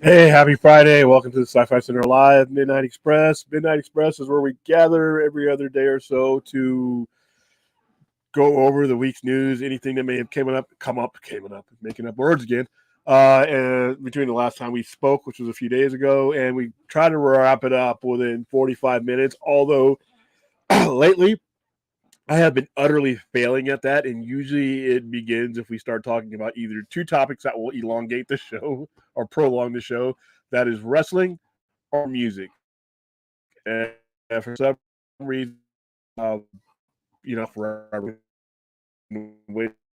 Hey, happy Friday. Welcome to the Sci Fi Center Live Midnight Express. Midnight Express is where we gather every other day or so to go over the week's news, anything that may have came up, making up words again. And between the last time we spoke, which was a few days ago, and we try to wrap it up within 45 minutes. Although lately I have been utterly failing at that, and usually it begins if we start talking about either two topics that will elongate the show or prolong the show. That is wrestling or music. And for some reason, forever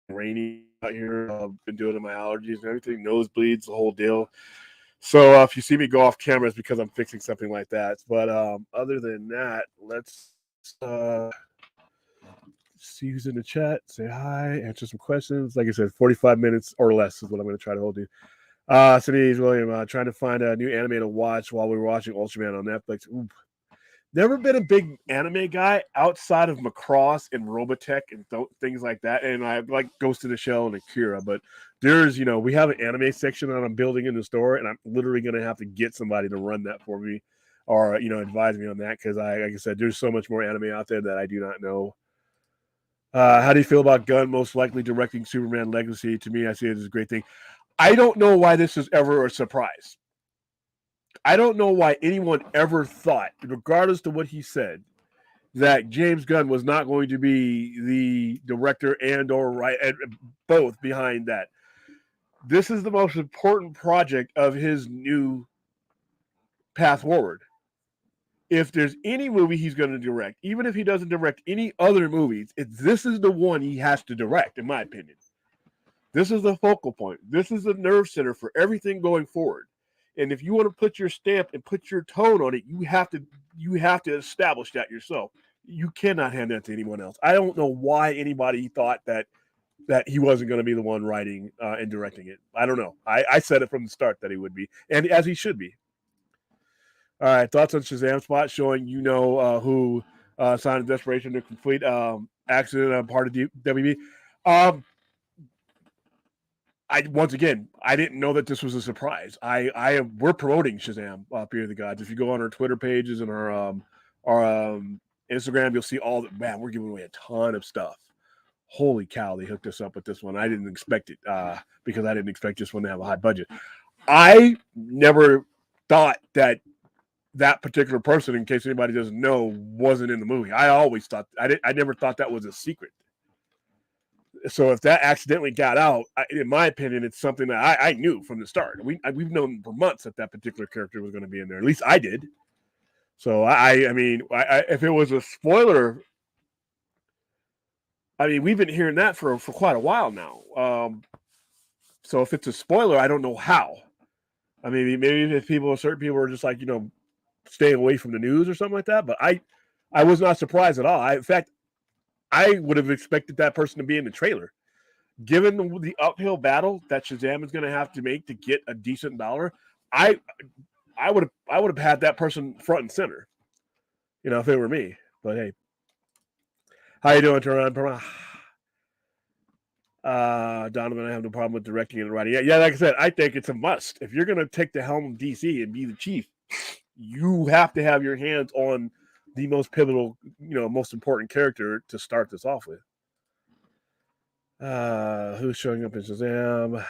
rainy out here. Been doing my allergies and everything, nosebleeds, the whole deal. So if you see me go off camera, it's because I'm fixing something like that. But other than that, let's see who's in the chat, say hi, answer some questions. Like I said, 45 minutes or less is what I'm going to try to hold you. Cities William, trying to find a new anime to watch while we were watching Ultraman on Netflix. Ooh. Never been a big anime guy outside of Macross and Robotech and things like that. And I like Ghost in the Shell and Akira. But there's, we have an anime section that I'm building in the store, and I'm literally going to have to get somebody to run that for me or, advise me on that because, like I said, there's so much more anime out there that I do not know. How do you feel about Gunn most likely directing Superman Legacy? To me, I see it as a great thing. I don't know why this is ever a surprise. I don't know why anyone ever thought, regardless to what he said, that James Gunn was not going to be the director and both behind that. This is the most important project of his new path forward. If there's any movie he's going to direct, even if he doesn't direct any other movies, this is the one he has to direct, in my opinion. This is the focal point. This is the nerve center for everything going forward. And if you want to put your stamp and put your tone on it, you have to establish that yourself. You cannot hand that to anyone else. I don't know why anybody thought that he wasn't going to be the one writing and directing it. I don't know. I said it from the start that he would be, and as he should be. All right, thoughts on Shazam Spot showing who signed a desperation to complete accident part of WB. I didn't know that this was a surprise. We're promoting Shazam, Fear of the Gods. If you go on our Twitter pages and our Instagram, you'll see all that. Man, we're giving away a ton of stuff. Holy cow, they hooked us up with this one. I didn't expect it because I didn't expect this one to have a high budget. I never thought that particular person, in case anybody doesn't know, wasn't in the movie. I always thought I never thought that was a secret. So if that accidentally got out, in my opinion, it's something that I knew from the start. We've known for months that particular character was going to be in there. At least I did. So I mean, if it was a spoiler, I mean, we've been hearing that for quite a while now. So if it's a spoiler, I don't know how. I mean, maybe if certain people are just like staying away from the news or something like that. But I was not surprised at all. In fact, I would have expected that person to be in the trailer. Given the uphill battle that Shazam is going to have to make to get a decent dollar, I would have had that person front and center, if it were me. But hey, how you doing, Turan? Donovan, I have no problem with directing and writing. Yeah, like I said, I think it's a must. If you're going to take the helm of DC and be the chief, you have to have your hands on the most pivotal, most important character to start this off with. Who's showing up in Shazam?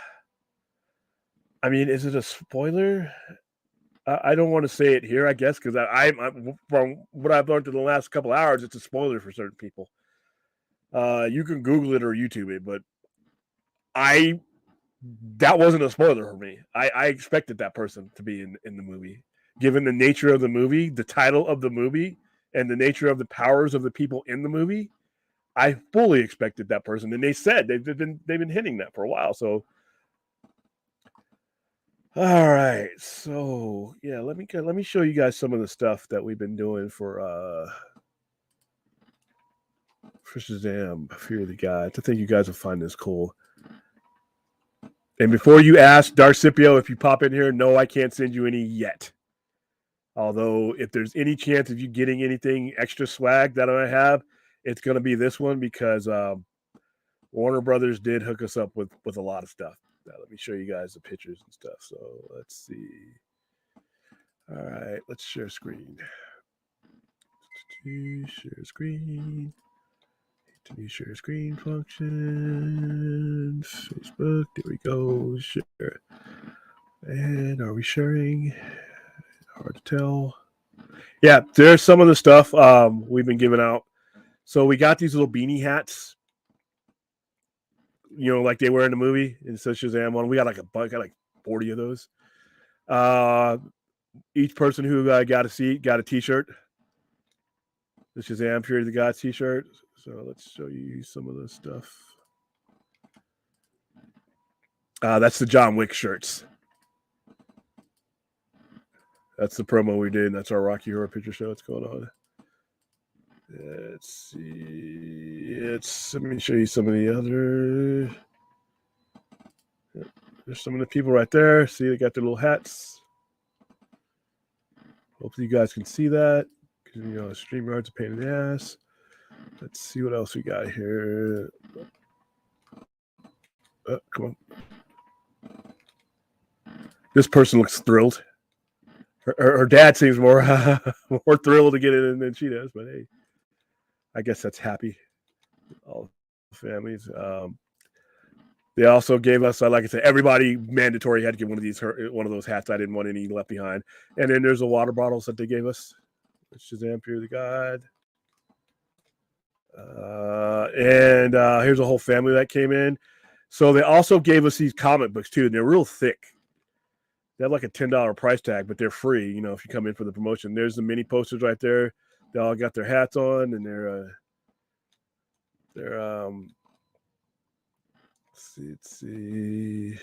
I mean, is it a spoiler? I don't want to say it here, I guess, because I'm from what I've learned in the last couple hours, it's a spoiler for certain people. You can Google it or YouTube it, but that wasn't a spoiler for me. I expected that person to be in the movie, given the nature of the movie, the title of the movie, and the nature of the powers of the people in the movie. I fully expected that person, and they said they've been hinting that for a while. So, all right, so yeah, let me show you guys some of the stuff that we've been doing for Shazam, Fear of the Gods. I think you guys will find this cool. And before you ask, Darcipio, if you pop in here, no, I can't send you any yet. Although, if there's any chance of you getting anything extra swag that I have, it's going to be this one because Warner Brothers did hook us up with a lot of stuff. Now, let me show you guys the pictures and stuff. So let's see. All right, let's share screen. Share screen. To new share screen function. Facebook. There we go. Share. And are we sharing? Hard to tell. Yeah, there's some of the stuff we've been giving out. So we got these little beanie hats, like they were in the movie. And so Shazam one. We got like 40 of those. Each person who got a seat got a T-shirt. The Shazam Fury of the Gods T-shirt. So let's show you some of the stuff. That's the John Wick shirts. That's the promo we did. And that's our Rocky Horror Picture Show. What's going on? Let's see. Let me show you some of the other. There's some of the people right there. See, they got their little hats. Hopefully, you guys can see that. Because, StreamYard's a pain in the ass. Let's see what else we got here. Come on. This person looks thrilled. Her dad seems more thrilled to get it in than she does. But hey, I guess that's happy. All families. They also gave us, like I said, everybody mandatory had to get one of those hats. I didn't want any left behind. And then there's the water bottles that they gave us. Shazam Fury of the God. And here's a whole family that came in. So they also gave us these comic books too, and they're real thick. They have like a $10 price tag, but they're free, if you come in for the promotion. There's the mini posters right there. They all got their hats on, and they're let's see.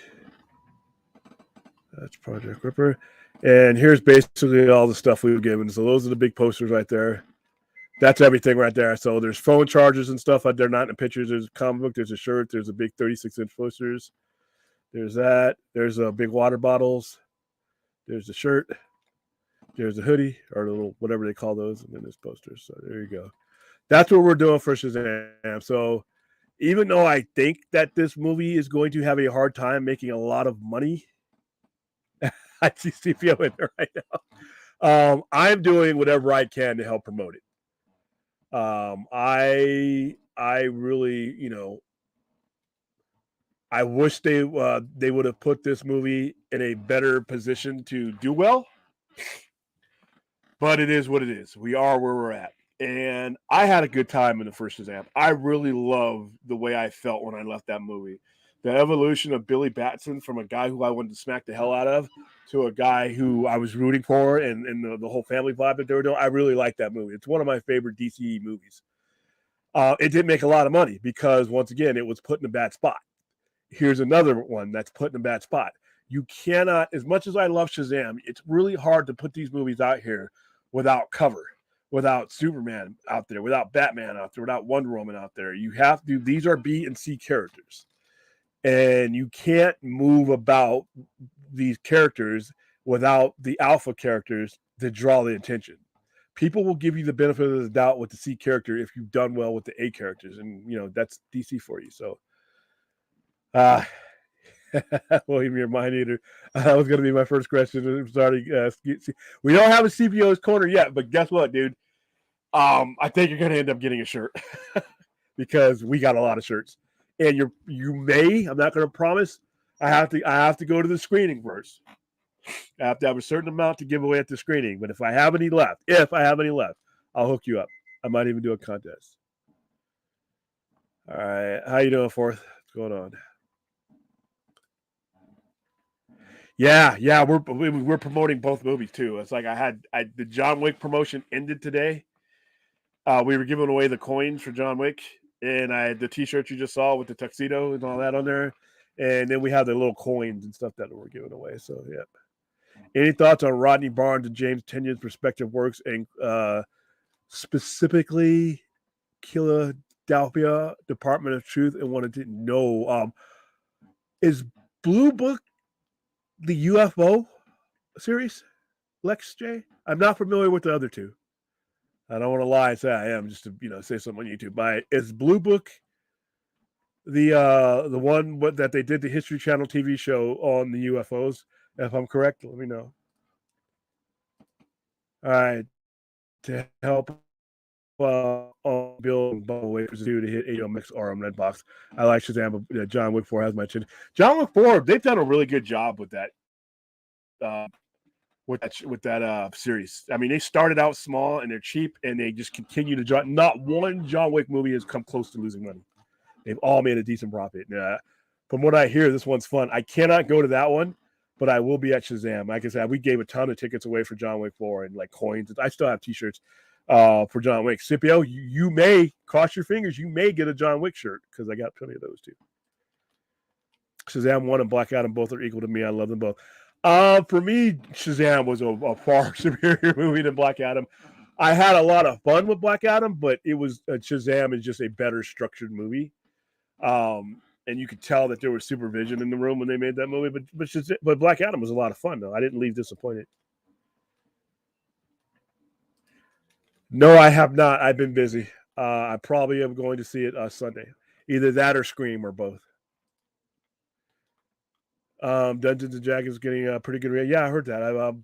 That's Project Ripper. And here's basically all the stuff we've given. So those are the big posters right there. That's everything right there. So there's phone chargers and stuff. They're not in the pictures. There's a comic book. There's a shirt. There's a big 36-inch posters. There's that. There's a big water bottles. There's the shirt. There's a hoodie or the little whatever they call those. And then there's posters. So there you go. That's what we're doing for Shazam. So even though I think that this movie is going to have a hard time making a lot of money, I see CPO in there right now. I'm doing whatever I can to help promote it. I really, I wish they would have put this movie in a better position to do well. But it is what it is. We are where we're at. And I had a good time in the first Shazam. I really loved the way I felt when I left that movie. The evolution of Billy Batson from a guy who I wanted to smack the hell out of to a guy who I was rooting for and the whole family vibe that they were doing. I really like that movie. It's one of my favorite DC movies. It didn't make a lot of money because, once again, it was put in a bad spot. Here's another one that's put in a bad spot. You cannot, as much as I love Shazam, it's really hard to put these movies out here without cover, without Superman out there, without Batman out there, without Wonder Woman out there. You have to, these are B and C characters. And you can't move about these characters without the alpha characters to draw the attention. People will give you the benefit of the doubt with the C character if you've done well with the A characters. And, that's DC for you. So, William, you're mind eater. That was going to be my first question. I'm sorry. We don't have a CPO's corner yet, but guess what, dude? I think you're going to end up getting a shirt because we got a lot of shirts. And you may, I'm not going to promise. I have to go to the screening first. I have to have a certain amount to give away at the screening. But if I have any left, I'll hook you up. I might even do a contest. All right. How you doing, Fourth? What's going on? Yeah, we're promoting both movies too. It's like the John Wick promotion ended today. We were giving away the coins for John Wick, and I had the T-shirt you just saw with the tuxedo and all that on there, and then we have the little coins and stuff that we're giving away. So yeah. Any thoughts on Rodney Barnes and James Tynion's perspective works, and specifically Philadelphia Department of Truth, and wanted to know is Blue Book the UFO series, Lex J? I'm not familiar with the other two. I don't want to lie and say I am, just to say something on YouTube. Is Blue Book The one that they did the History Channel TV show on the UFOs. If I'm correct, let me know. All right, to help on Bill Wafers to hit 8 mix or on Redbox. I like Shazam, but John Wick 4 has my chin. John Wick 4, they've done a really good job with that. With that series. I mean, they started out small and they're cheap, and they just continue to drop. Not one John Wick movie has come close to losing money. They've all made a decent profit. From what I hear, this one's fun. I cannot go to that one, but I will be at Shazam. Like I said, we gave a ton of tickets away for John Wick 4 and like coins. I still have T-shirts for John Wick. Scipio, you may cross your fingers. You may get a John Wick shirt because I got plenty of those too. Shazam 1 and Black Adam both are equal to me. I love them both. For me, Shazam was a far superior movie than Black Adam. I had a lot of fun with Black Adam, but it was Shazam is just a better structured movie. And you could tell that there was supervision in the room when they made that movie. But Black Adam was a lot of fun, though. I didn't leave disappointed. No, I have not. I've been busy. I probably am going to see it Sunday. Either that or Scream or both. Dungeons and Dragons getting a pretty good reaction. Yeah, I heard that.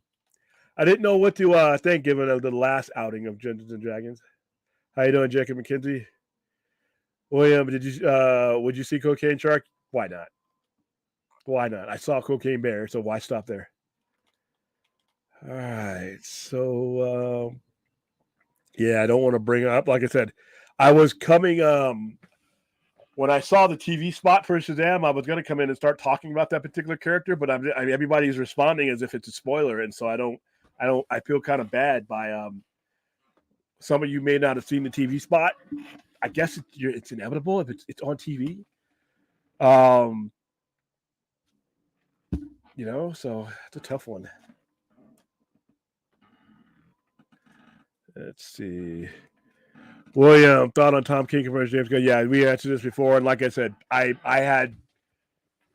I didn't know what to think given the last outing of Dungeons and Dragons. How you doing, Jacob McKenzie? William, would you see Cocaine Shark? Why not? Why not? I saw Cocaine Bear, so why stop there? All right, so yeah, I don't want to bring up. Like I said, I was coming. When I saw the TV spot for Shazam, I was going to come in and start talking about that particular character, but everybody's responding as if it's a spoiler, and so I feel kind of bad by some of you may not have seen the TV spot. I guess it's inevitable if it's on TV. So it's a tough one. Let's see. William, thought on Tom King versus James Gunn. Yeah, we answered this before, and like I said, I had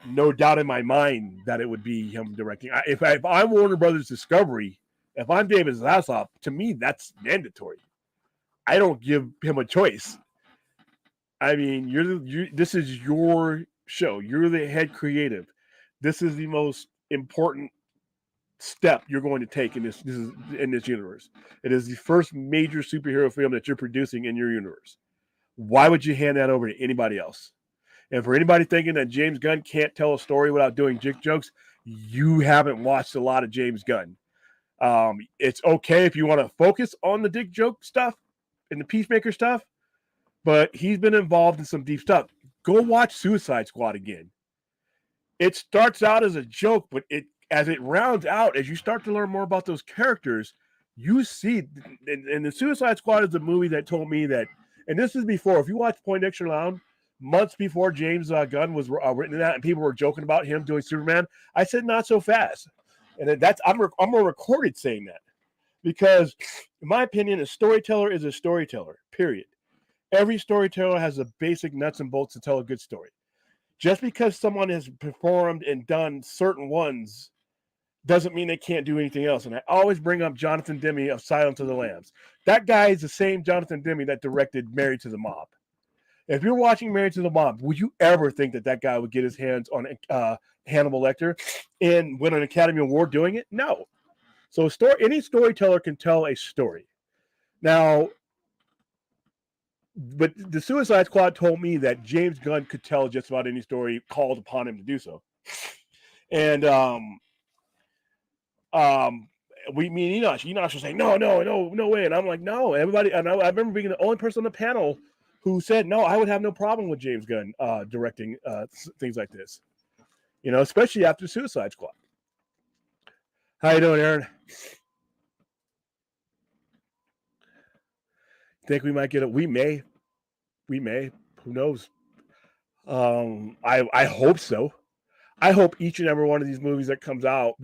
no doubt in my mind that it would be him directing. If I'm Warner Brothers Discovery, if I'm David Zaslav, to me that's mandatory. I don't give him a choice. I mean, this is your show. You're the head creative. This is the most important step you're going to take in this universe. It is the first major superhero film that you're producing in your universe. Why would you hand that over to anybody else? And for anybody thinking that James Gunn can't tell a story without doing dick jokes, you haven't watched a lot of James Gunn. It's okay if you want to focus on the dick joke stuff and the Peacemaker stuff, but he's been involved in some deep stuff. Go watch Suicide Squad again. It starts out as a joke, but as it rounds out, as you start to learn more about those characters, you see, and the Suicide Squad is a movie that told me that, and this is before, if you watch Poindexter Lounge, months before James Gunn was written in that, and people were joking about him doing Superman, I said, not so fast. And I'm on recorded saying that, because in my opinion, a storyteller is a storyteller, period. Every storyteller has the basic nuts and bolts to tell a good story. Just because someone has performed and done certain ones doesn't mean they can't do anything else. And I always bring up Jonathan Demme of Silence of the Lambs. That guy is the same Jonathan Demme that directed Married to the Mob. If you're watching Married to the Mob, would you ever think that guy would get his hands on Hannibal Lecter and win an Academy Award doing it? No. So any storyteller can tell a story. Now, but the Suicide Squad told me that James Gunn could tell just about any story called upon him to do so. And me and Enosh was saying, no way. And I'm like, no, everybody. And I remember being the only person on the panel who said, no, I would have no problem with James Gunn directing things like this, especially after Suicide Squad. How you doing, Aaron? Think we might get it? We may. Who knows? I hope so. I hope each and every one of these movies that comes out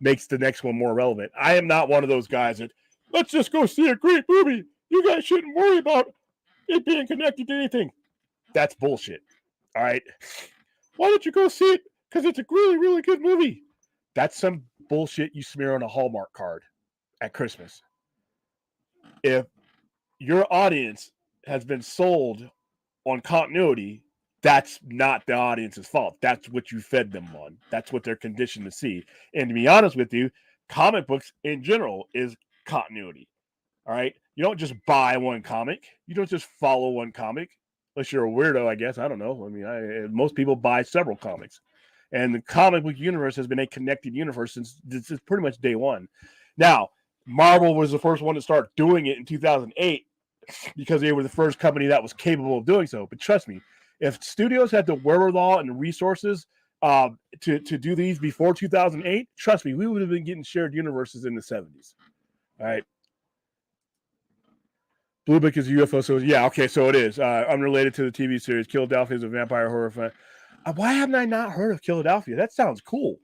makes the next one more relevant. I am not one of those guys that, let's just go see a great movie. You guys shouldn't worry about it being connected to anything. That's bullshit. All right. Why don't you go see it? Because it's a really, really good movie. That's some bullshit you smear on a Hallmark card at Christmas. If your audience has been sold on continuity, that's not the audience's fault. That's what you fed them on. That's what they're conditioned to see. And to be honest with you, comic books in general is continuity. All right. You don't just buy one comic. You don't just follow one comic. Unless you're a weirdo, I guess. I don't know. I mean, most people buy several comics. And the comic book universe has been a connected universe since pretty much day one. Now, Marvel was the first one to start doing it in 2008 because they were the first company that was capable of doing so. But trust me, if studios had the wherewithal and the resources to do these before 2008, trust me, we would have been getting shared universes in the 70s. All right. Blue Book is a UFO. So yeah, okay, so it is. Unrelated to the TV series, Philadelphia is a vampire horror fan. Why haven't I not heard of Philadelphia? That sounds cool.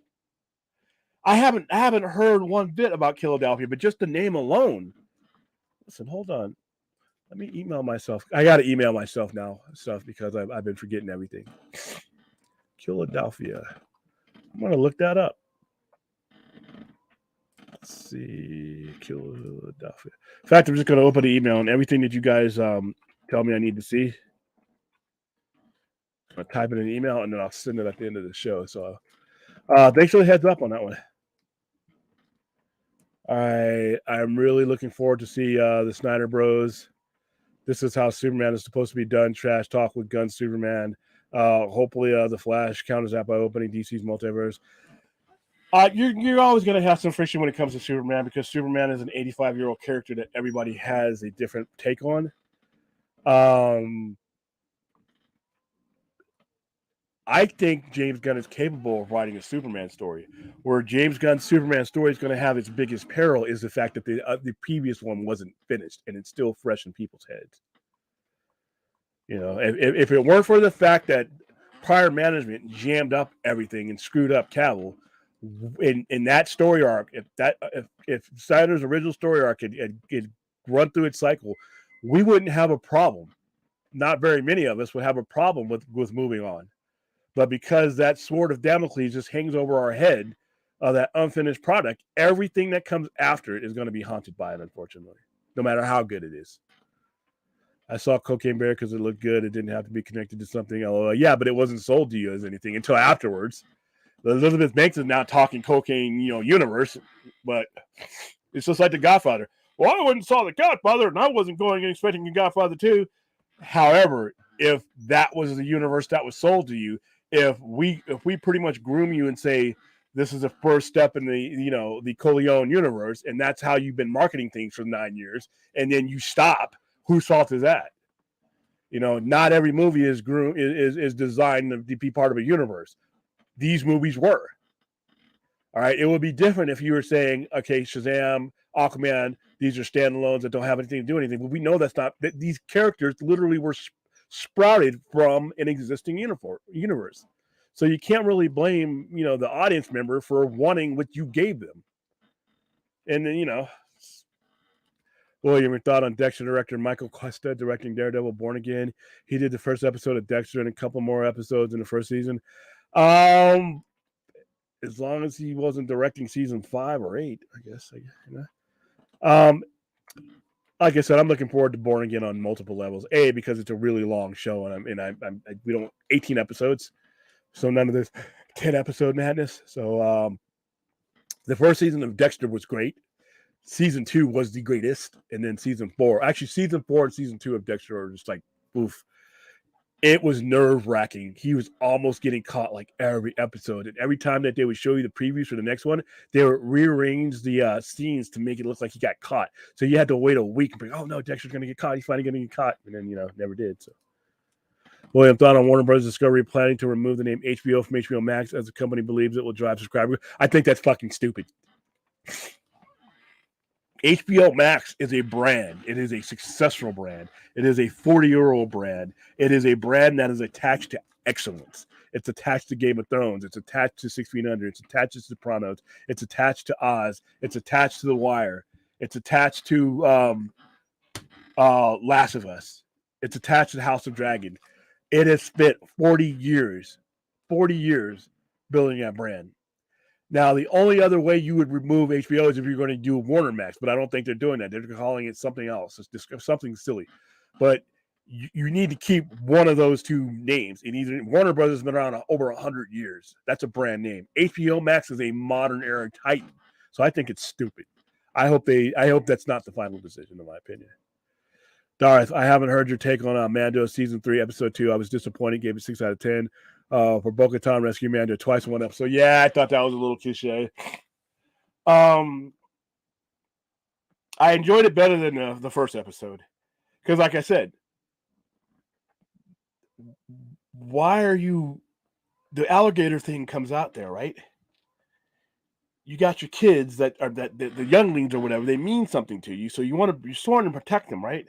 I haven't heard one bit about Philadelphia, but just the name alone. Listen, hold on. Let me email myself. I got to email myself now stuff because I've been forgetting everything. Philadelphia. I'm going to look that up. Let's see. Philadelphia. In fact, I'm just going to open the email and everything that you guys tell me I need to see. I'm going to type it in an email and then I'll send it at the end of the show. So thanks for the heads up on that one. I'm really looking forward to see the Snyder Bros. This is how Superman is supposed to be done. Trash talk with gun Superman. Hopefully the Flash counters that by opening DC's multiverse. You're always going to have some friction when it comes to Superman because Superman is an 85-year-old character that everybody has a different take on. I think James Gunn is capable of writing a Superman story. Where James Gunn's Superman story is going to have its biggest peril is the fact that the previous one wasn't finished and it's still fresh in people's heads. You know, if it weren't for the fact that prior management jammed up everything and screwed up Cavill in that story arc, if Snyder's original story arc had run through its cycle, we wouldn't have a problem. Not very many of us would have a problem with moving on. But because that sword of Damocles just hangs over our head of that unfinished product, everything that comes after it is going to be haunted by it, unfortunately, no matter how good it is. I saw Cocaine Bear because it looked good. It didn't have to be connected to something. Yeah, but it wasn't sold to you as anything until afterwards. Elizabeth Banks is now talking cocaine, universe, but it's just like The Godfather. Well, I went and saw The Godfather, and I wasn't going and expecting The Godfather 2. However, if that was the universe that was sold to you, if we pretty much groom you and say this is the first step in the Corleone universe, and that's how you've been marketing things for 9 years, and then you stop, whose fault is that? Not every movie is designed to be part of a universe. These movies were. All right, it would be different if you were saying, okay, Shazam, Aquaman, these are standalones that don't have anything to do anything. But we know that's not. That these characters literally were sprouted from an existing universe. So you can't really blame, the audience member for wanting what you gave them. And then, William, your thought on Dexter director Michael Costa directing Daredevil Born Again. He did the first episode of Dexter and a couple more episodes in the first season. As long as he wasn't directing season 5 or 8, I guess. Like I said, I'm looking forward to Born Again on multiple levels. A, because it's a really long show, and we don't 18 episodes, so none of this 10 episode madness. So the first season of Dexter was great. Season 2 was the greatest, and then season 4 and season 2 of Dexter are just like oof. It was nerve-wracking. He was almost getting caught like every episode. And every time that they would show you the previews for the next one, they would rearrange the scenes to make it look like he got caught. So you had to wait a week and be, oh, no, Dexter's going to get caught. He's finally going to get caught. And then, never did. So, William, thought on Warner Bros. Discovery planning to remove the name HBO from HBO Max as the company believes it will drive subscribers. I think that's fucking stupid. HBO Max is a brand. It is a successful brand. It is a 40-year-old brand. It is a brand that is attached to excellence. It's attached to Game of Thrones. It's attached to 6 Feet Under. It's attached to Sopranos. It's attached to Oz. It's attached to The Wire. It's attached to Last of Us. It's attached to House of Dragon. It has spent 40 years building that brand. Now, the only other way you would remove HBO is if you're going to do Warner Max, but I don't think they're doing that. They're calling it something else. It's just something silly. But You need to keep one of those two names. And either Warner Brothers has been around over 100 years. That's a brand name. HBO Max is a modern era titan. So I think it's stupid. I hope that's not the final decision, in my opinion. Darth, I haven't heard your take on Mando season 3, episode 2. I was disappointed. Gave it 6 out of 10. For Bo-Katan rescue Mando twice in one episode. Yeah, I thought that was a little cliche. I enjoyed it better than the first episode because, like I said, why are you? The alligator thing comes out there, right? You got your kids that are the younglings or whatever. They mean something to you, so you're sworn to protect them, right?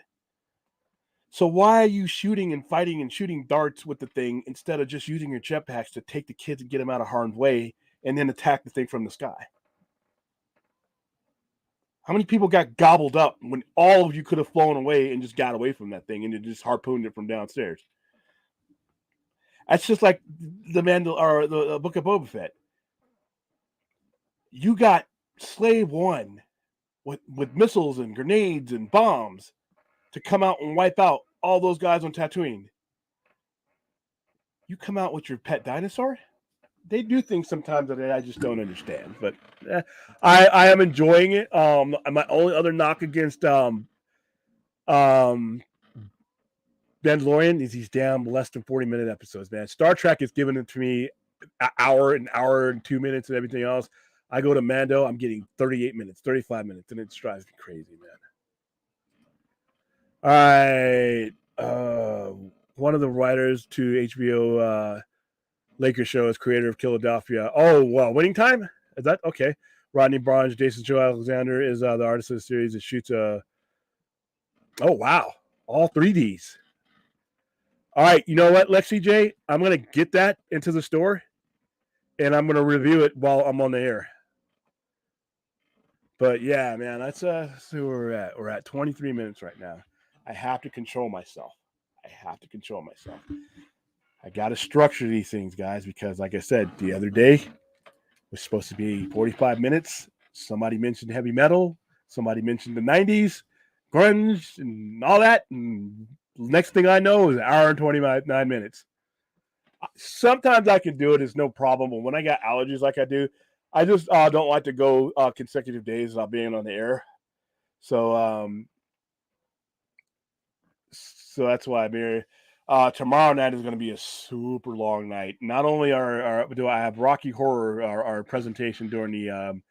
So why are you shooting and fighting and shooting darts with the thing instead of just using your jetpacks to take the kids and get them out of harm's way and then attack the thing from the sky? How many people got gobbled up when all of you could have flown away and just got away from that thing and it just harpooned it from downstairs? That's just like the Book of Boba Fett. You got Slave One with missiles and grenades and bombs to come out and wipe out all those guys on Tatooine. You come out with your pet dinosaur? They do things sometimes that I just don't understand, but I am enjoying it. My only other knock against Mandalorian is these damn less than 40-minute episodes, man. Star Trek is giving it to me an hour and 2 minutes and everything else. I go to Mando, I'm getting 38 minutes, 35 minutes, and it drives me crazy, man. All right. One of the writers to HBO Lakers show is creator of Philadelphia. Oh, well, Winning Time? Is that okay? Rodney Barnes, Jason Joe Alexander is the artist of the series. It shoots oh, wow. All 3Ds. All right. You know what, Lexi J? I'm going to get that into the store, and I'm going to review it while I'm on the air. But, yeah, man, that's where we're at. We're at 23 minutes right now. I have to control myself. I got to structure these things, guys, because like I said, the other day was supposed to be 45 minutes. Somebody mentioned heavy metal. Somebody mentioned the 90s, grunge, and all that. And next thing I know is an hour and 29 minutes. Sometimes I can do it. It's no problem. But when I got allergies like I do, I just don't like to go consecutive days without being on the air. So that's why I'm here. Tomorrow night is going to be a super long night. Not only do I have Rocky Horror, our presentation during the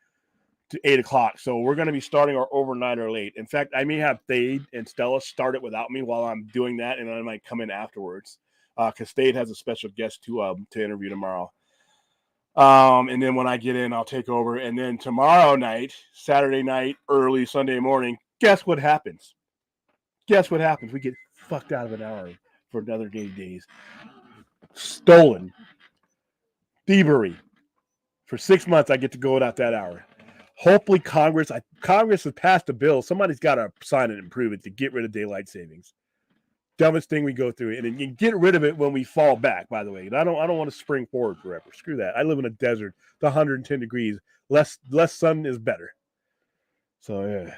to 8 o'clock, so we're going to be starting our overnighter late. In fact, I may have Thade and Stella start it without me while I'm doing that, and I might come in afterwards because Thade has a special guest to interview tomorrow. And then when I get in, I'll take over. And then tomorrow night, Saturday night, early Sunday morning, guess what happens? We get fucked out of an hour for another 80 days. Stolen. Thievery. For 6 months, I get to go without that hour. Hopefully Congress has passed a bill. Somebody's got to sign it and prove it to get rid of daylight savings. Dumbest thing we go through. And you get rid of it when we fall back, by the way. And I don't want to spring forward forever. Screw that. I live in a desert. It's 110 degrees. Less sun is better. So, yeah.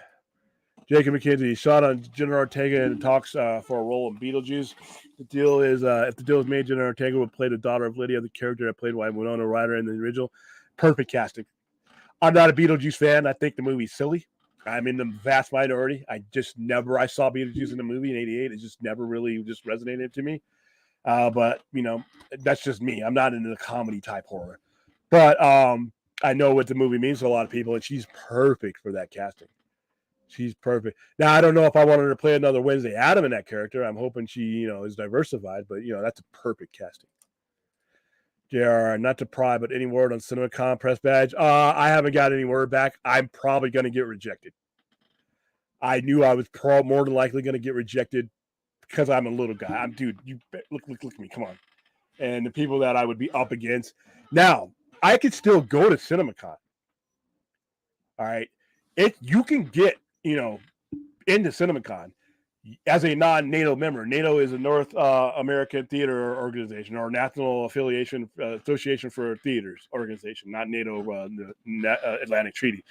Jacob McKenzie shot on Jenna Ortega and talks for a role in Beetlejuice. The deal is, if the deal is made, Jenna Ortega will play the daughter of Lydia, the character that played by Winona Ryder in the original. Perfect casting. I'm not a Beetlejuice fan. I think the movie's silly. I'm in the vast minority. I saw Beetlejuice in the movie in '88. It just never really just resonated to me. But, that's just me. I'm not into the comedy type horror. But I know what the movie means to a lot of people, and she's perfect for that casting. She's perfect. Now, I don't know if I want her to play another Wednesday Adam in that character. I'm hoping she, is diversified, but, that's a perfect casting. JR, not to pry, but any word on CinemaCon press badge? I haven't got any word back. I'm probably going to get rejected. I knew I was more than likely going to get rejected because I'm a little guy. Dude, you look at me. Come on. And the people that I would be up against. Now, I could still go to CinemaCon. All right. You can get, into CinemaCon as a non-NATO member. NATO is a North American Theater Organization or National Association for Theaters Organization, not NATO, the Atlantic Treaty.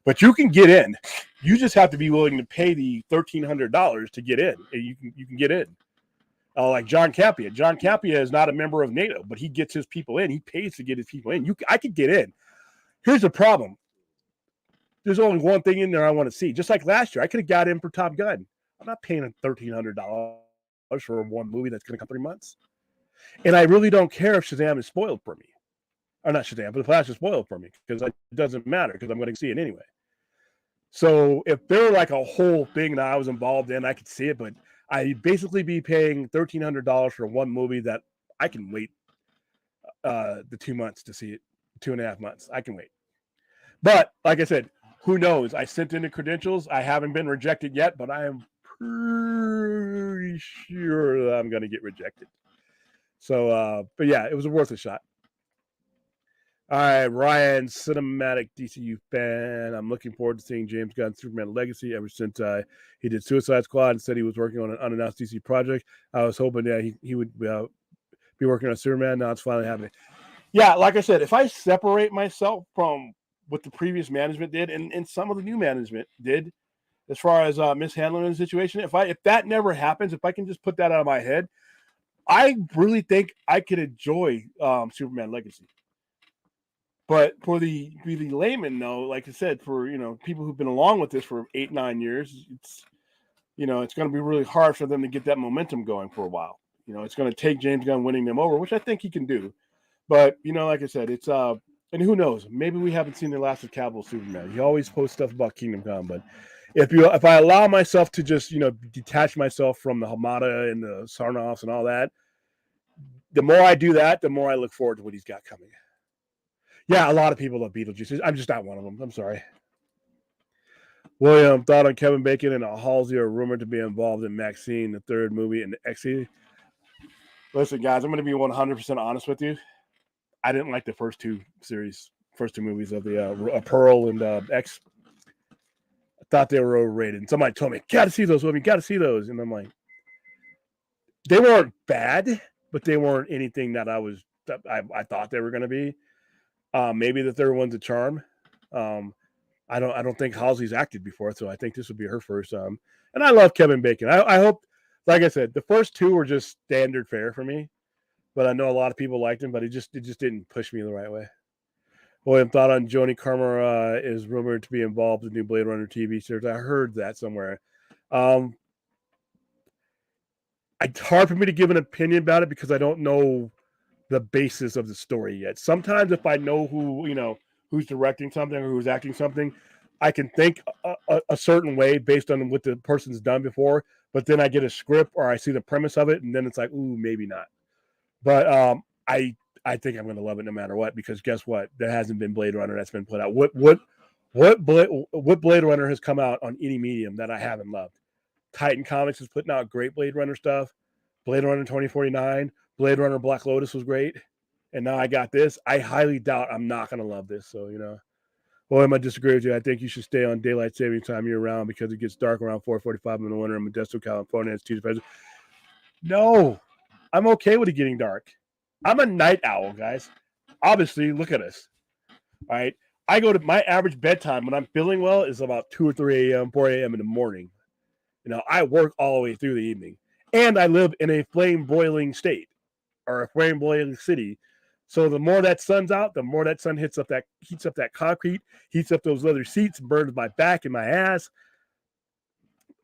But you can get in. You just have to be willing to pay the $1,300 to get in. You can get in. Like John Capia. John Capia is not a member of NATO, but he gets his people in. He pays to get his people in. I could get in. Here's the problem. There's only one thing in there I want to see. Just like last year, I could have got in for Top Gun. I'm not paying $1,300 for one movie that's going to come 3 months. And I really don't care if Shazam is spoiled for me. Or not Shazam, but the Flash is spoiled for me because it doesn't matter because I'm going to see it anyway. So if they're like a whole thing that I was involved in, I could see it, but I'd basically be paying $1,300 for one movie that I can wait the 2 months to see it, 2.5 months. I can wait. But like I said, who knows? I sent in the credentials. I haven't been rejected yet, but I am pretty sure that I'm going to get rejected. So, but yeah, it was worth a shot. All right, Ryan, cinematic DCU fan. I'm looking forward to seeing James Gunn's Superman Legacy ever since he did Suicide Squad and said he was working on an unannounced DC project. I was hoping that he would be working on Superman. Now it's finally happening. Yeah, like I said, if I separate myself from what the previous management did and some of the new management did as far as mishandling the situation, if that never happens, if I can just put that out of my head, I really think I could enjoy Superman Legacy. But for the layman, though, like I said, for people who've been along with this for 8-9 years, it's it's going to be really hard for them to get that momentum going for a while. It's going to take James Gunn winning them over, which I think he can do. But like I said, it's and who knows? Maybe we haven't seen the last of Cavill Superman. He always posts stuff about Kingdom Come, but if I allow myself to just detach myself from the Hamada and the Sarnoffs and all that, the more I do that, the more I look forward to what he's got coming. Yeah, a lot of people love Beetlejuice. I'm just not one of them. I'm sorry. William, thought on Kevin Bacon and Halsey are rumored to be involved in Maxine, the third movie in the X series. Listen, guys, I'm going to be 100% honest with you. I didn't like the first two movies of the Pearl and X. I thought they were overrated. And somebody told me, got to see those, William, got to see those. And I'm like, they weren't bad, but they weren't anything that I thought they were going to be. Maybe the third one's a charm. I don't think Halsey's acted before, so I think this would be her first. And I love Kevin Bacon. I hope, like I said, the first two were just standard fare for me, but I know a lot of people liked him, but it just didn't push me the right way. William, thought on Joni Carmer is rumored to be involved in the new Blade Runner TV series. I heard that somewhere. It's hard for me to give an opinion about it because I don't know the basis of the story yet. Sometimes if I know who's directing something or who's acting something, I can think a certain way based on what the person's done before, but then I get a script or I see the premise of it and then it's like, ooh, maybe not. But I think I'm going to love it no matter what, because guess what? There hasn't been Blade Runner that's been put out. What Blade Runner has come out on any medium that I haven't loved? Titan Comics is putting out great Blade Runner stuff. Blade Runner 2049, Blade Runner Black Lotus was great. And now I got this. I highly doubt I'm not going to love this. So, well, I might disagree with you. I think you should stay on daylight saving time year round because it gets dark around 4:45 in the winter in Modesto, California. It's Tuesday. No, I'm okay with it getting dark. I'm a night owl, guys. Obviously, look at us. All right. I go to my average bedtime when I'm feeling well is about 2 or 3 a.m., 4 a.m. in the morning. I work all the way through the evening. And I live in a flame broiling state or a flame broiling city. So the more that sun's out, the more that sun heats up that concrete, heats up those leather seats, burns my back and my ass.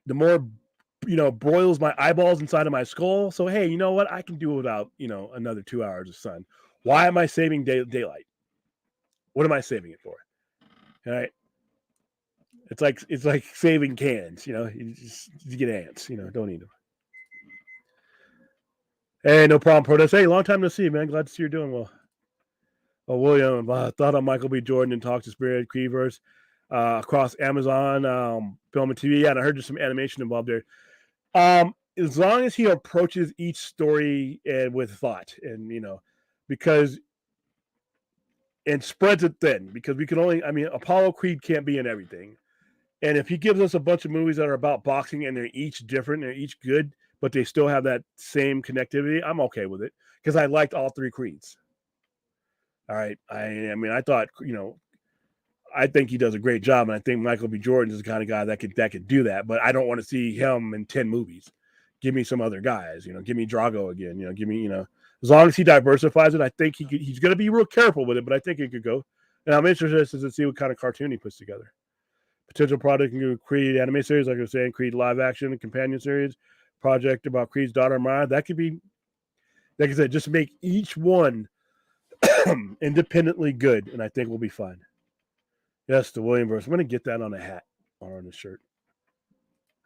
The more, broils my eyeballs inside of my skull. So, hey, you know what? I can do without, another 2 hours of sun. Why am I saving daylight? What am I saving it for? All right. It's like saving cans, you get ants, don't eat them. Hey, no problem, Protest. Hey, long time no see, man. Glad to see you're doing well. Oh, William, thought on Michael B. Jordan and Talk to Spirit, Creeverse, across Amazon, film and TV. Yeah, and I heard there's some animation involved there. As long as he approaches each story and with thought, and because and spreads it thin, because we can only, Apollo Creed can't be in everything. And if he gives us a bunch of movies that are about boxing and they're each different, they're each good, but they still have that same connectivity, I'm okay with it because I liked all 3 Creeds. All right. I thought, I think he does a great job. And I think Michael B. Jordan is the kind of guy that could do that, but I don't want to see him in 10 movies give me some other guys. Give me Drago again. Give me as long as he diversifies it, I think he's going to be real careful with it, but I think it could go. And I'm interested to see what kind of cartoon he puts together. Potential product can Creed anime series, like I was saying, Creed live action and companion series, project about Creed's daughter Maya. That could be, like I said, just make each one independently good, and I think we'll be fine. Yes, the William verse. I'm going to get that on a hat or on a shirt.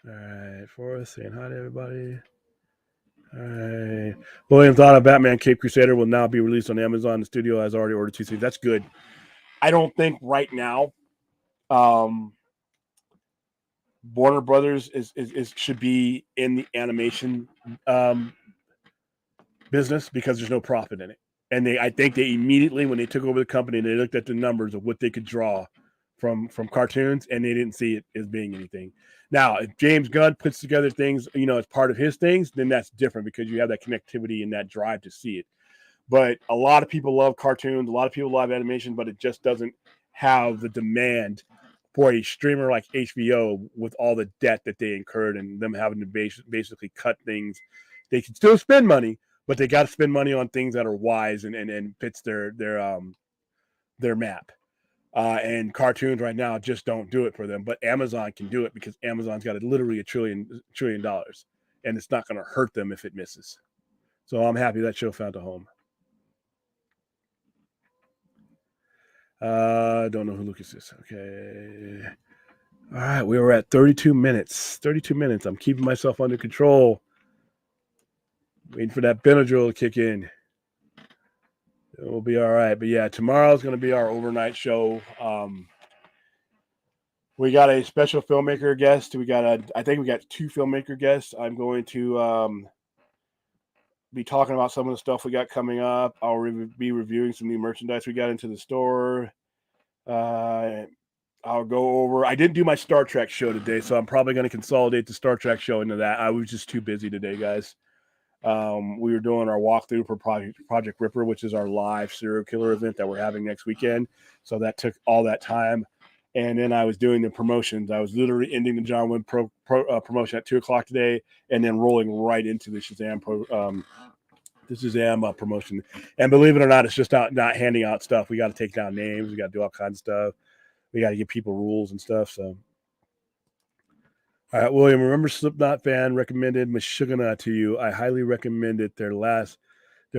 All right, Forrest saying hi to everybody. All right. William thought of Batman Cape Crusader will now be released on Amazon. The studio has already ordered 2 series. That's good. I don't think right now Warner Brothers is should be in the animation business because there's no profit in it. And I think they immediately, when they took over the company, they looked at the numbers of what they could draw from cartoons, and they didn't see it as being anything. Now, if James Gunn puts together things, as part of his things, then that's different because you have that connectivity and that drive to see it. But a lot of people love cartoons, a lot of people love animation, but it just doesn't have the demand for a streamer like HBO with all the debt that they incurred and them having to basically cut things. They can still spend money, but they got to spend money on things that are wise and fits their map. And cartoons right now just don't do it for them. But Amazon can do it because Amazon's got literally $1 trillion, and it's not going to hurt them if it misses. So I'm happy that show found a home. Don't know who Lucas is. Okay. All right, we were at 32 minutes. 32 minutes. I'm keeping myself under control. Waiting for that Benadryl to kick in. We'll be all right. But yeah, tomorrow's going to be our overnight show. We got a special filmmaker guest. I think we got 2 filmmaker guests. I'm going to be talking about some of the stuff we got coming up. I'll be reviewing some new merchandise we got into the store. I'll go over. I didn't do my Star Trek show today, so I'm probably going to consolidate the Star Trek show into that. I was just too busy today, guys. We were doing our walkthrough for Project Ripper, which is our live serial killer event that we're having next weekend. So that took all that time. And then I was doing the promotions. I was literally ending the John Wynn promotion at 2:00 today, and then rolling right into the Shazam promotion. And believe it or not, it's just not handing out stuff. We got to take down names. We got to do all kinds of stuff. We got to give people rules and stuff. So, all right, William, remember Slipknot fan recommended Meshuggah to you. I highly recommend it. Their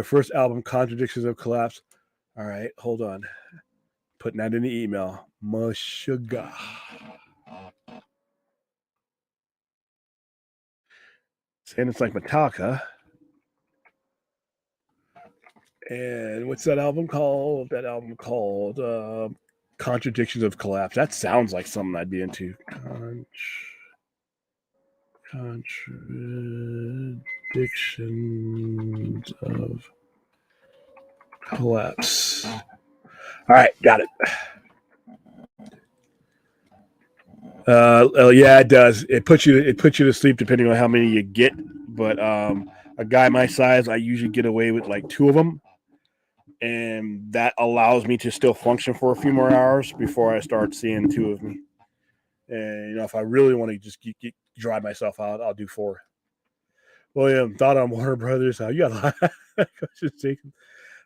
first album, Contradictions of Collapse. All right, hold on. Putting that in the email. Meshuggah. Saying it's like Metallica. And what's that album called? Contradictions of Collapse. That sounds like something I'd be into. Contradictions of Collapse. All right, got it. Yeah, it does. It puts you to sleep depending on how many you get. But a guy my size, I usually get away with like 2 of them, and that allows me to still function for a few more hours before I start seeing 2 of me. And if I really want to just drive myself out, I'll do 4. William, thought on Warner Brothers. You got a lot of questions.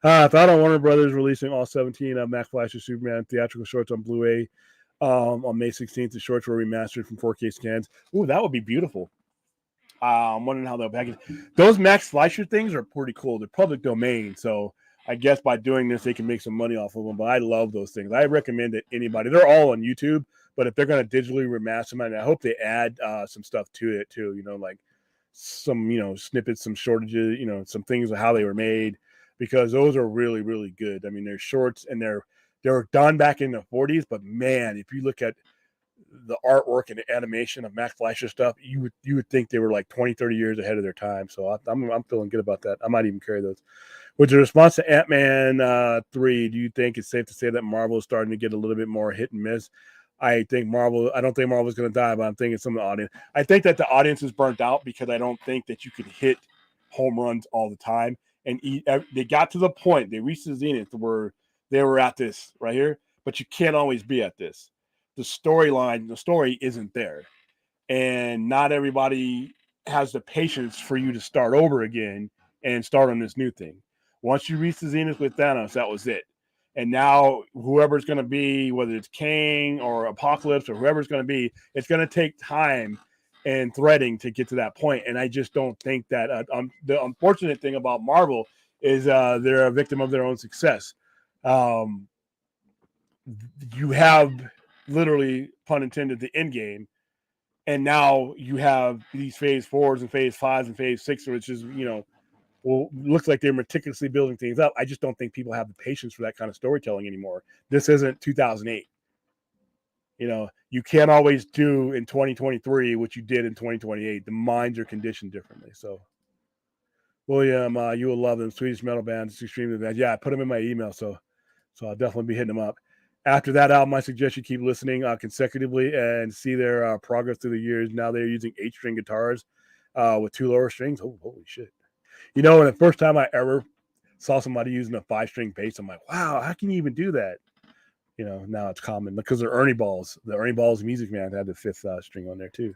Thought on Warner Brothers releasing all 17 of Mac Flasher Superman theatrical shorts on Blu-ray on May 16th. The shorts were remastered from 4K scans. Ooh, that would be beautiful. I'm wondering how they'll package. Those Max Fleischer things are pretty cool. They're public domain, so I guess by doing this, they can make some money off of them. But I love those things. I recommend it anybody. They're all on YouTube, but if they're going to digitally remaster them, and I hope they add some stuff to it too. Like some snippets, some shortages, some things of how they were made, because those are really, really good. I mean, they're shorts and they were done back in the 40s, but man, if you look at the artwork and the animation of Mac Fleischer stuff, you would think they were like 20, 30 years ahead of their time. So I'm feeling good about that. I might even carry those. With the response to Ant-Man 3, do you think it's safe to say that Marvel is starting to get a little bit more hit and miss? I don't think Marvel's going to die, but I'm thinking some of the audience. I think that the audience is burnt out because I don't think that you could hit home runs all the time. And they got to the point, they reached the zenith where they were at this right here, but you can't always be at this. The story isn't there. And not everybody has the patience for you to start over again and start on this new thing. Once you reach the zenith with Thanos, that was it. And now whoever's going to be, whether it's Kang or Apocalypse or whoever's going to be, it's going to take time and threading to get to that point. And I just don't think that the unfortunate thing about Marvel is they're a victim of their own success. You have literally, pun intended, the end game, and now you have these phase 4s and phase 5s and phase 6, which is, looks like they're meticulously building things up. I just don't think people have the patience for that kind of storytelling anymore. This isn't 2008. You can't always do in 2023 what you did in 2028. The minds are conditioned differently. So, William, you will love them. Swedish metal band. It's extremely bad. Yeah, I put them in my email, so I'll definitely be hitting them up. After that album, I suggest you keep listening consecutively and see their progress through the years. Now they're using 8-string guitars with 2 lower strings. Oh, holy shit. And the first time I ever saw somebody using a 5-string bass, I'm like, wow, how can you even do that? Now it's common because they're Ernie Balls. The Ernie Balls Music Man had the 5th string on there too.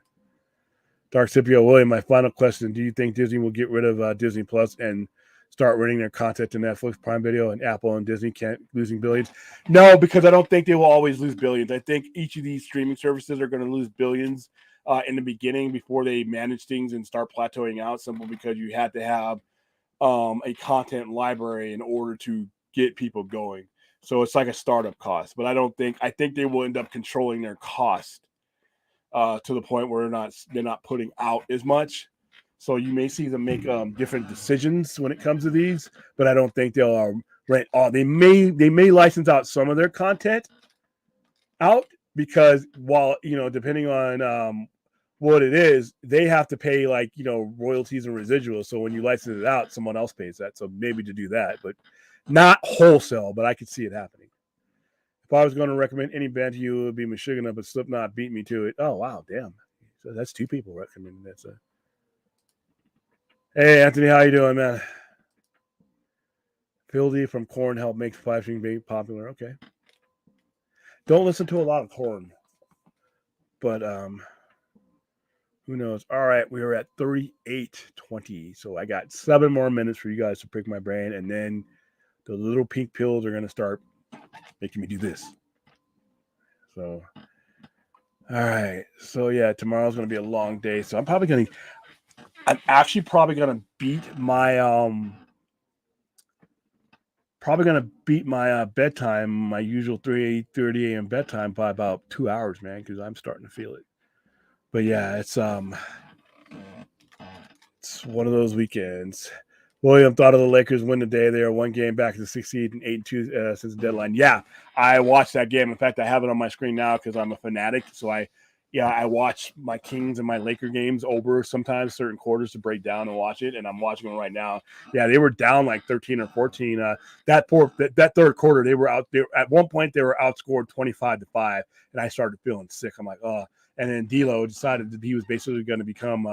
Dark Scipio William, my final question. Do you think Disney will get rid of Disney Plus and start running their content to Netflix, Prime Video, and Apple and Disney can't losing billions? No, because I don't think they will always lose billions. I think each of these streaming services are going to lose billions in the beginning before they manage things and start plateauing out, simply because you had to have a content library in order to get people going. So it's like a startup cost. But I think they will end up controlling their cost to the point where they're not putting out as much. So you may see them make different decisions when it comes to these, but I don't think they'll rent all. They may license out some of their content out, because while depending on what it is, they have to pay royalties and residuals. So when you license it out, someone else pays that. So maybe to do that, but not wholesale. But I could see it happening. If I was going to recommend any band to you, it would be Meshuggah, but Slipknot beat me to it. Oh wow, damn! So that's 2 people recommending that. So. Hey, Anthony, how you doing, man? Phil from Korn helped make 5-string very popular. Okay. Don't listen to a lot of Korn, but who knows? All right, we are at 38:20, so I got 7 more minutes for you guys to prick my brain, and then the little pink pills are going to start making me do this. So, all right. So yeah, tomorrow's going to be a long day, so I'm actually probably going to beat my bedtime, my usual 3:30 a.m. bedtime, by about 2 hours, man, because I'm starting to feel it. But yeah, it's one of those weekends. William thought of the Lakers win today. They are 1 game back to the 6th seed and 8-2 since the deadline. Yeah, I watched that game. In fact, I have it on my screen now because I'm a fanatic. So I watch my Kings and my Laker games over sometimes certain quarters to break down and watch it. And I'm watching them right now. Yeah, they were down like 13 or 14. That third quarter, they were out there. At one point, they were outscored 25-5, and I started feeling sick. I'm like, oh. And then D'Lo decided that he was basically going to become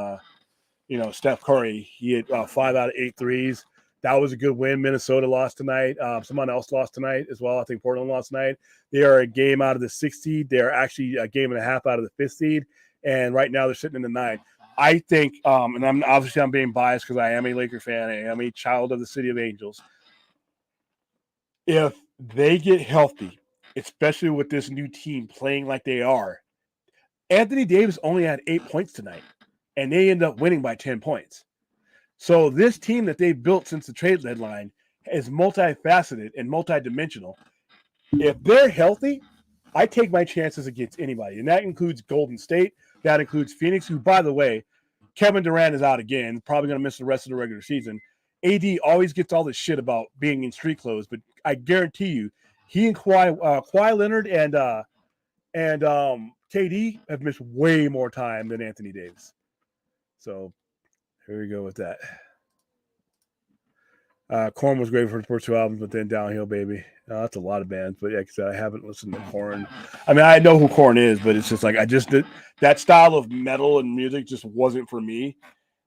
Steph Curry. He had 5 out of 8 threes. That was a good win. Minnesota lost tonight. Someone else lost tonight as well. I think Portland lost tonight. They are a game out of the 6th seed. They're actually a game and a half out of the 5th seed. And right now they're sitting in the 9th. I think, and I'm being biased because I am a Laker fan. I am a child of the City of Angels. If they get healthy, especially with this new team playing like they are, Anthony Davis only had 8 points tonight, and they end up winning by 10 points. So this team that they've built since the trade deadline is multifaceted and multidimensional. If they're healthy, I take my chances against anybody, and that includes Golden State. That includes Phoenix, who, by the way, Kevin Durant is out again, probably going to miss the rest of the regular season. AD always gets all this shit about being in street clothes, but I guarantee you, he and Kawhi Leonard and KD have missed way more time than Anthony Davis. So here we go with that. Korn was great for the first 2 albums, but then downhill, baby. That's a lot of bands, but yeah, because I haven't listened to Korn. I mean, I know who Korn is, but it's just like that style of metal and music just wasn't for me.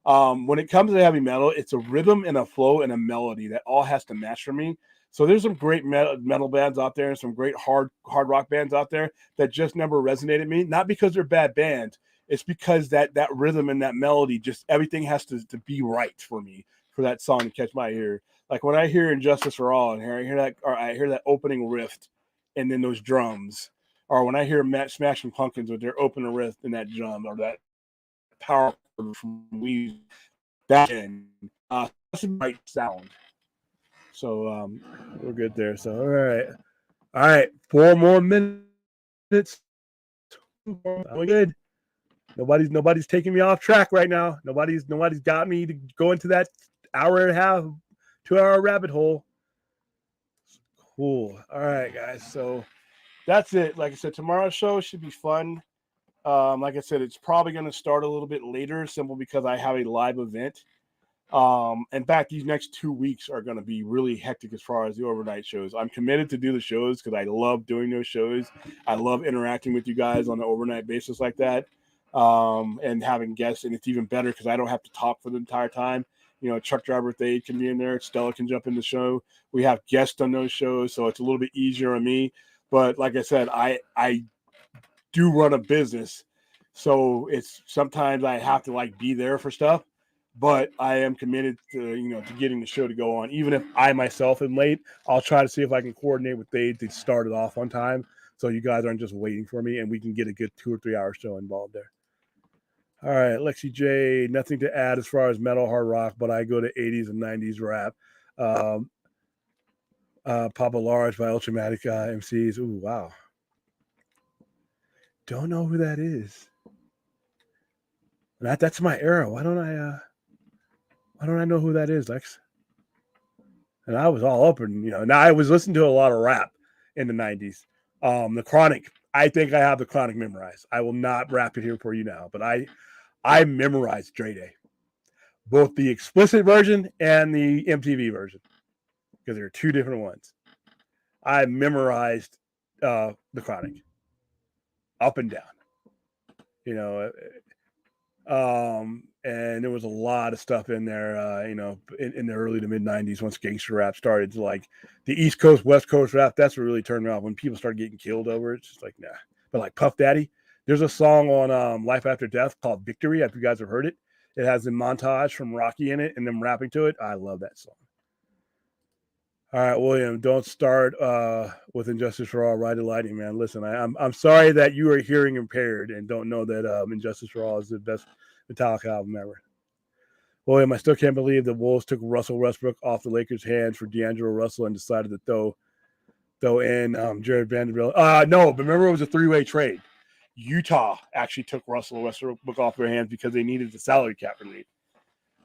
When it comes to heavy metal, it's a rhythm and a flow and a melody that all has to match for me. So there's some great metal bands out there and some great hard rock bands out there that just never resonated with me. Not because they're bad bands, It's because that rhythm and that melody, just everything has to be right for me for that song to catch my ear. Like when I hear Injustice for All and I hear that opening riff and then those drums, or when I hear Smashing Pumpkins with their opening riff and that drum or that power from Weezer, that's a right sound. So we're good there. So all right, 4 more minutes. I'm good. Nobody's taking me off track right now. Nobody's got me to go into that hour and a half, 2-hour rabbit hole. Cool. All right, guys. So that's it. Like I said, tomorrow's show should be fun. Like I said, it's probably going to start a little bit later, simple because I have a live event. In fact, these next 2 weeks are going to be really hectic as far as the overnight shows. I'm committed to do the shows because I love doing those shows. I love interacting with you guys on an overnight basis like that, and having guests. And it's even better because I don't have to talk for the entire time. You know, truck driver with aid can be in there. Stella can jump in the show. We have guests on those shows, so it's a little bit easier on me. But like I said, I do run a business, so it's sometimes I have to like be there for stuff. But I am committed to getting the show to go on. Even if I myself am late, I'll try to see if I can coordinate with Dave to start it off on time, so you guys aren't just waiting for me, and we can get a good 2 or 3 hour show involved there. All right, Lexi J, nothing to add as far as metal, hard rock, but I go to 80s and 90s rap. Papa Large by Ultramatic MCs. Ooh, wow. Don't know who that is. That's my era. Why don't I know who that is, Lex? And I was all up and now I was listening to a lot of rap in the 90s. The Chronic. I think I have the Chronic memorized. I will not rap it here for you now, but I memorized Dre Day. Both the explicit version and the MTV version. Because there are 2 different ones. I memorized the Chronic. Up and down. And there was a lot of stuff in there, in the early to mid 90s once gangster rap started. Like the East Coast, West Coast rap, that's what really turned me off. When people started getting killed over it, it's just like, nah. But like Puff Daddy, there's a song on Life After Death called Victory, if you guys have heard it. It has a montage from Rocky in it and them rapping to it. I love that song. All right, William, don't start with Injustice for All, Ride the Lightning, man. Listen, I'm sorry that you are hearing impaired and don't know that Injustice for All is the best Metallica album ever. William, I still can't believe the Wolves took Russell Westbrook off the Lakers' hands for D'Angelo Russell and decided to throw in Jared Vanderbilt. No, but remember it was a 3-way trade. Utah actually took Russell Westbrook off their hands because they needed the salary cap relief.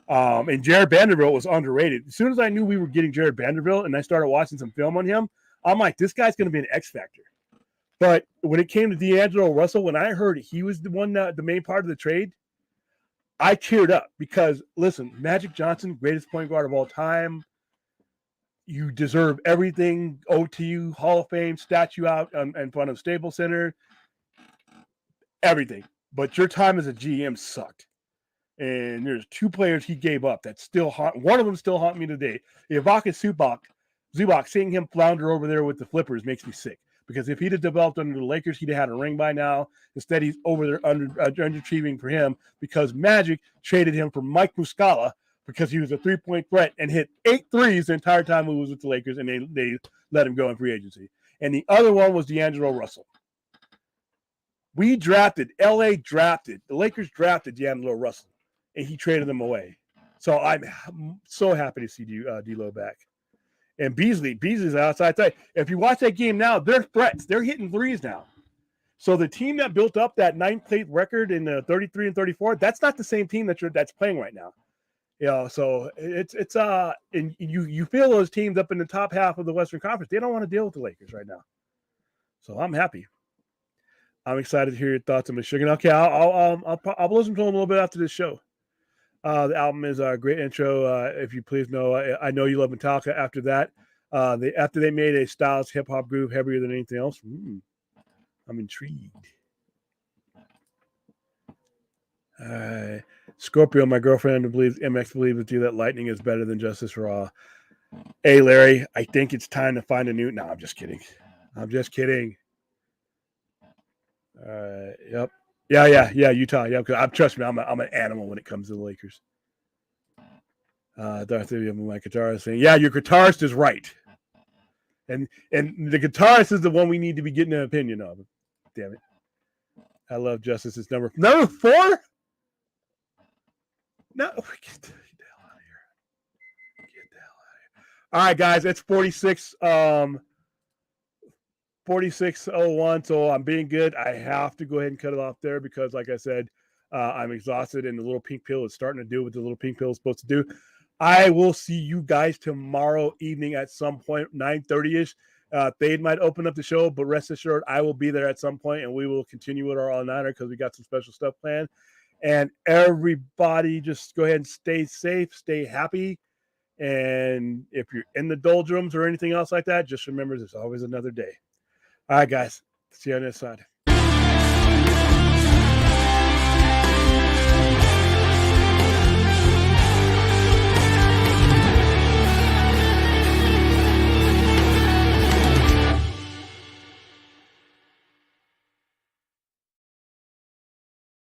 And Jared Vanderbilt was underrated. As soon as I knew we were getting Jared Vanderbilt and I started watching some film on him, I'm like, this guy's going to be an X factor. But when it came to D'Angelo Russell, when I heard he was the main part of the trade, I cheered up because, listen, Magic Johnson, greatest point guard of all time. You deserve everything. OTU, Hall of Fame, statue out in front of Staples Center. Everything. But your time as a GM sucked. And there's 2 players he gave up that still haunt. One of them still haunt me today. Ivica Zubac, seeing him flounder over there with the Flippers makes me sick. Because if he'd have developed under the Lakers, he'd have had a ring by now. Instead, he's over there underachieving for him because Magic traded him for Mike Muscala because he was a 3-point threat and hit 8 threes the entire time he was with the Lakers, and they let him go in free agency. And the other one was D'Angelo Russell. The Lakers drafted D'Angelo Russell, and he traded them away. So I'm so happy to see D'Lo back. And Beasley's outside side. If you watch that game now, they're threats. They're hitting threes now. So the team that built up that 9-plate record in 33 and 34, that's not the same team that's playing right now. So it's and you feel those teams up in the top half of the Western Conference. They don't want to deal with the Lakers right now. So I'm happy. I'm excited to hear your thoughts on Michigan. Okay, I'll listen to them a little bit after this show. The album is a great intro. If you please know, I know you love Metallica. After that, after they made a styles hip hop groove heavier than anything else, I'm intrigued. Scorpio, my girlfriend believes MX believes with you that Lightning is better than Justice for All. Hey, Larry, I think it's time to find a new. No, I'm just kidding. Yep. Yeah. Utah. Yeah, because trust me, I'm an animal when it comes to the Lakers. Darth my guitarist saying, yeah, your guitarist is right. And the guitarist is the one we need to be getting an opinion of. Damn it. I love Justice's number 4? No, get the hell out of here. Get the hell out of here. All right, guys, it's 46:01, so I'm being good. I have to go ahead and cut it off there because, like I said, I'm exhausted, and the little pink pill is starting to do what the little pink pill is supposed to do. I will see you guys tomorrow evening at some point, 9:30ish. Fade might open up the show, but rest assured, I will be there at some point, and we will continue with our all-nighter because we got some special stuff planned. And everybody, just go ahead and stay safe, stay happy. And if you're in the doldrums or anything else like that, just remember there's always another day. All right, guys. See you on this side.